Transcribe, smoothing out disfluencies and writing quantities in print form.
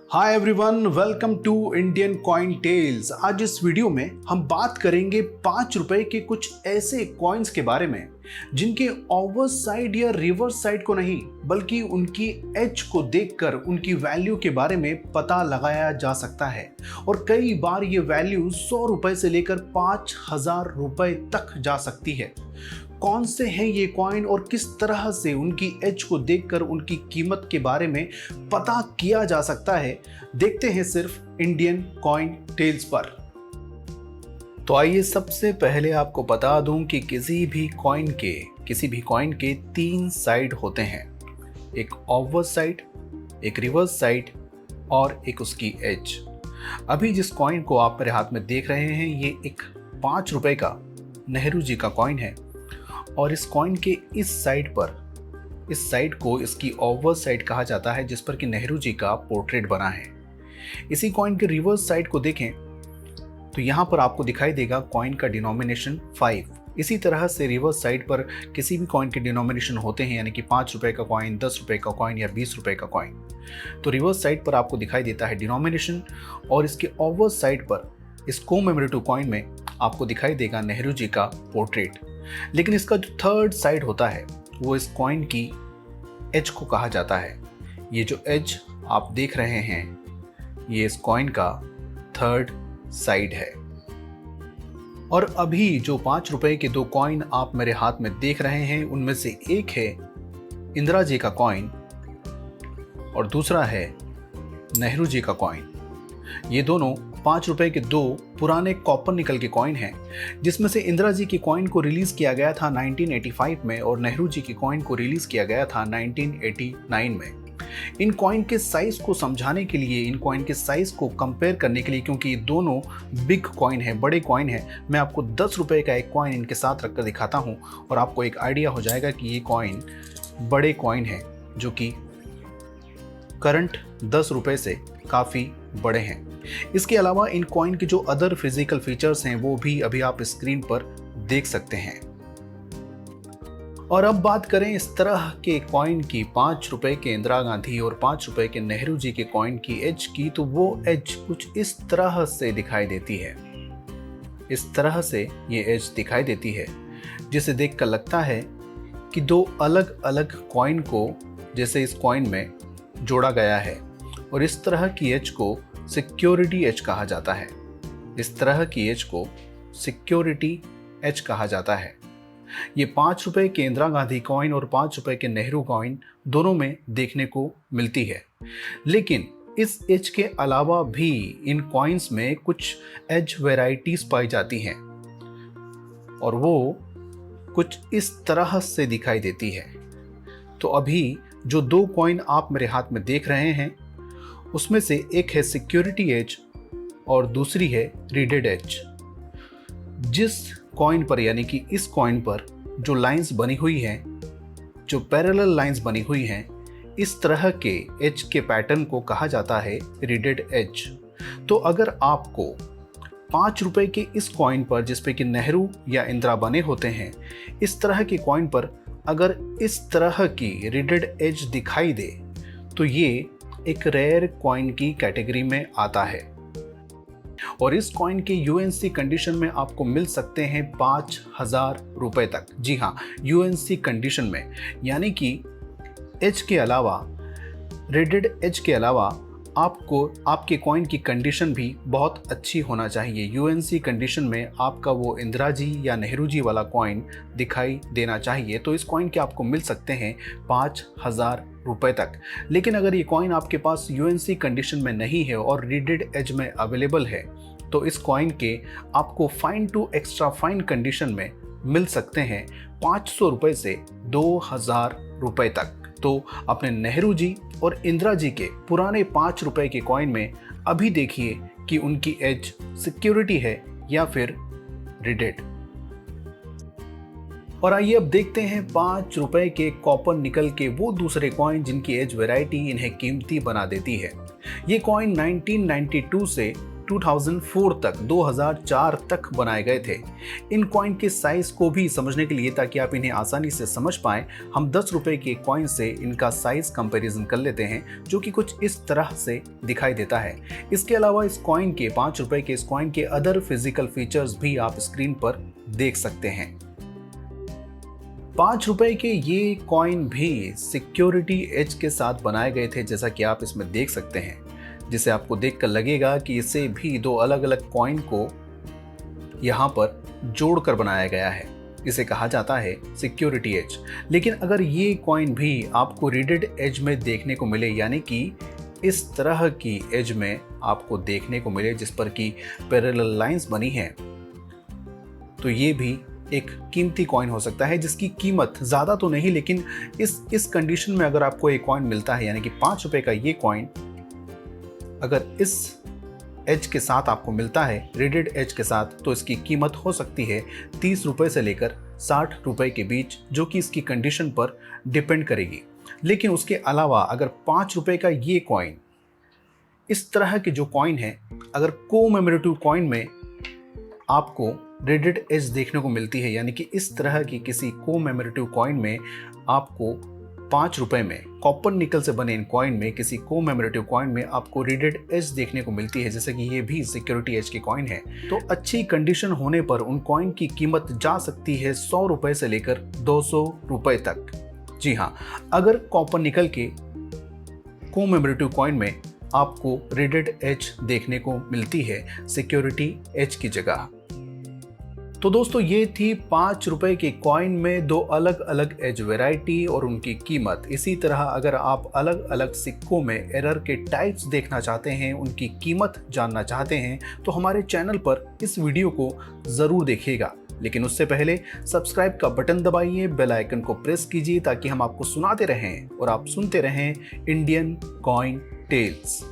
Hi everyone, welcome to Indian coin tales. आज इस video में हम बात करेंगे 5 रुपए के कुछ ऐसे कॉइन्स के बारे में जिनके ओवर साइड या रिवर्स साइड को नहीं बल्कि उनकी एज को देखकर उनकी वैल्यू के बारे में पता लगाया जा सकता है। और कई बार ये वैल्यू 100 रुपए से लेकर 5000 रुपए तक जा सकती है। कौन से हैं ये कॉइन और किस तरह से उनकी एज को देखकर उनकी कीमत के बारे में पता किया जा सकता है, देखते हैं सिर्फ इंडियन कॉइन टेल्स पर। तो आइए सबसे पहले आपको बता दूं कि किसी भी कॉइन के 3 साइड होते हैं, एक ओवर साइड, एक रिवर्स साइड और एक उसकी एज। अभी जिस कॉइन को आप मेरे हाथ में देख रहे हैं ये एक 5 रुपए का नेहरू जी का कॉइन है और इस कॉइन के इस साइड को इसकी ओवर साइड कहा जाता है जिस पर कि नेहरू जी का पोर्ट्रेट बना है। इसी कॉइन के रिवर्स साइड को देखें तो यहाँ पर आपको दिखाई देगा कॉइन का डिनोमिनेशन 5। इसी तरह से रिवर्स साइड पर किसी भी कॉइन के डिनोमिनेशन होते हैं, यानी कि 5 रुपए का कॉइन, 10 रुपए का कॉइन या 20 रुपए का कॉइन, तो रिवर्स साइड पर आपको दिखाई देता है डिनोमिनेशन और इसके ओवर साइड पर इस कोमेमोरेटिव कॉइन में आपको दिखाई देगा नेहरू जी का पोर्ट्रेट। लेकिन इसका जो थर्ड साइड होता है वो इस कॉइन की एज को कहा जाता है। ये जो एज आप देख रहे हैं ये इस कॉइन का थर्ड साइड है। और अभी जो 5 रुपए के 2 कॉइन आप मेरे हाथ में देख रहे हैं उनमें से एक है इंदिरा जी का कॉइन और दूसरा है नेहरू जी का कॉइन। ये दोनों 5 रुपए के 2 पुराने कॉपर निकल के कॉइन हैं, जिसमें से इंदिरा जी के कॉइन को रिलीज किया गया था 1985 में और नेहरू जी के कॉइन को रिलीज किया गया था 1989 में। इन कॉइन के साइज को समझाने के लिए, इन कॉइन के साइज को कंपेयर करने के लिए, क्योंकि ये दोनों बिग कॉइन है, बड़े कॉइन है, मैं आपको 10 रुपए का एक कॉइन इनके साथ रखकर दिखाता हूँ और आपको एक आइडिया हो जाएगा कि ये कॉइन बड़े कॉइन है जो कि करंट 10 रुपए से काफ़ी बड़े हैं। इसके अलावा इन कॉइन के जो अदर फिजिकल फीचर्स हैं वो भी अभी आप स्क्रीन पर देख सकते हैं। और अब बात करें इस तरह के कॉइन की, 5 रुपए के इंदिरा गांधी और 5 रुपए के नेहरू जी के कॉइन की एज की, तो वो एज कुछ इस तरह से दिखाई देती है। इस तरह से ये एज दिखाई देती है जिसे देखकर लगता है कि 2 अलग अलग कॉइन को जैसे इस कॉइन में जोड़ा गया है और इस तरह की एज को सिक्योरिटी एज कहा जाता है। इस तरह की एज को सिक्योरिटी एज कहा जाता है। ये 5 रुपए के इंदिरा गांधी कॉइन और 5 रुपए के नेहरू कॉइन दोनों में देखने को मिलती है। लेकिन इस एज के अलावा भी इन कॉइन्स में कुछ एज वेराइटीज पाई जाती हैं और वो कुछ इस तरह से दिखाई देती है। तो अभी जो 2 कॉइन आप मेरे हाथ में देख रहे हैं उसमें से एक है सिक्योरिटी एज और दूसरी है रीडेड एज। जिस कॉइन पर, यानी कि इस कॉइन पर जो लाइंस बनी हुई हैं, जो पैरेलल लाइंस बनी हुई हैं, इस तरह के एज के पैटर्न को कहा जाता है रीडेड एज। तो अगर आपको 5 रुपए के इस कॉइन पर जिस पे कि नेहरू या इंदिरा बने होते हैं, इस तरह के कॉइन पर अगर इस तरह की रीडेड एज दिखाई दे तो ये एक रेयर कॉइन की कैटेगरी में आता है और इस कॉइन के यूएनसी कंडीशन में आपको मिल सकते हैं 5000 रुपए तक। जी हाँ, यूएनसी कंडीशन में, यानी कि एज के अलावा, रेडेड एज के अलावा आपको आपके कॉइन की कंडीशन भी बहुत अच्छी होना चाहिए। यूएनसी कंडीशन में आपका वो इंदिरा जी या नेहरू जी वाला कॉइन दिखाई देना चाहिए। तो इस कॉइन के आपको मिल सकते हैं 5000 रुपए तक। लेकिन अगर ये कॉइन आपके पास यूएनसी कंडीशन में नहीं है और रीडेड एज में अवेलेबल है तो इस कॉइन के आपको fine to extra fine condition में मिल सकते हैं 500 रुपए से 2000 रुपए तक। तो अपने नेहरू जी और इंदिरा जी के पुराने 5 रुपए के कॉइन में अभी देखिए कि उनकी एज सिक्योरिटी है या फिर रीडेड। और आइए अब देखते हैं 5 रुपए के कॉपर निकल के वो दूसरे कॉइन जिनकी एज वैरायटी इन्हें कीमती बना देती है। ये कॉइन 1992 से 2004 तक 2004 तक बनाए गए थे। इन कॉइन के साइज को भी समझने के लिए, ताकि आप इन्हें आसानी से समझ पाएं, हम 10 रुपए के कॉइन से इनका साइज कंपैरिजन कर लेते हैं, जो कि कुछ इस तरह से दिखाई देता है। इसके अलावा इस कॉइन के 5 रुपए के इस कॉइन के अदर फिजिकल फीचर्स भी आप स्क्रीन पर देख सकते हैं। 5 रुपए के ये कॉइन भी सिक्योरिटी एज के साथ बनाए गए थे, जैसा कि आप इसमें देख सकते हैं, जिसे आपको देखकर लगेगा कि इसे भी 2 अलग अलग कॉइन को यहाँ पर जोड़कर बनाया गया है। इसे कहा जाता है सिक्योरिटी एज। लेकिन अगर ये कॉइन भी आपको रीडेड एज में देखने को मिले, यानी कि इस तरह की एज में आपको देखने को मिले जिस पर कि पैरेलल लाइंस बनी हैं, तो ये भी एक कीमती कॉइन हो सकता है, जिसकी कीमत ज़्यादा तो नहीं, लेकिन इस कंडीशन में अगर आपको एक कॉइन मिलता है, यानी कि 5 रुपए का ये कॉइन अगर इस एज के साथ आपको मिलता है, रेडेड एज के साथ, तो इसकी कीमत हो सकती है 30 रुपए से लेकर 60 रुपए के बीच, जो कि इसकी कंडीशन पर डिपेंड करेगी। लेकिन उसके अलावा अगर 5 रुपए का ये कॉइन, इस तरह के जो कॉइन है, अगर कोमेमोरेटिव कॉइन में आपको रेडेड एज देखने को मिलती है, यानी कि इस तरह की किसी कोमेमोरेटिव कॉइन में आपको 5 रुपए में कॉपर निकल से बने इन कॉइन में, किसी कोमेमोरेटिव कॉइन में आपको रेडेड एज देखने को मिलती है, जैसे कि ये भी सिक्योरिटी एज की कॉइन है, तो अच्छी कंडीशन होने पर उन कॉइन की कीमत जा सकती है 100 रुपए से लेकर 200 रुपए तक। जी हाँ, अगर कॉपर निकल के कोमेमोरेटिव कॉइन में आपको रेडेड एज देखने को मिलती है सिक्योरिटी एज की जगह। तो दोस्तों, ये थी 5 रुपए के कॉइन में 2 अलग अलग एज वैरायटी और उनकी कीमत। इसी तरह अगर आप अलग अलग सिक्कों में एरर के टाइप्स देखना चाहते हैं, उनकी कीमत जानना चाहते हैं, तो हमारे चैनल पर इस वीडियो को ज़रूर देखिएगा। लेकिन उससे पहले सब्सक्राइब का बटन दबाइए, बेल आइकन को प्रेस कीजिए, ताकि हम आपको सुनाते रहें और आप सुनते रहें इंडियन कॉइन टेल्स।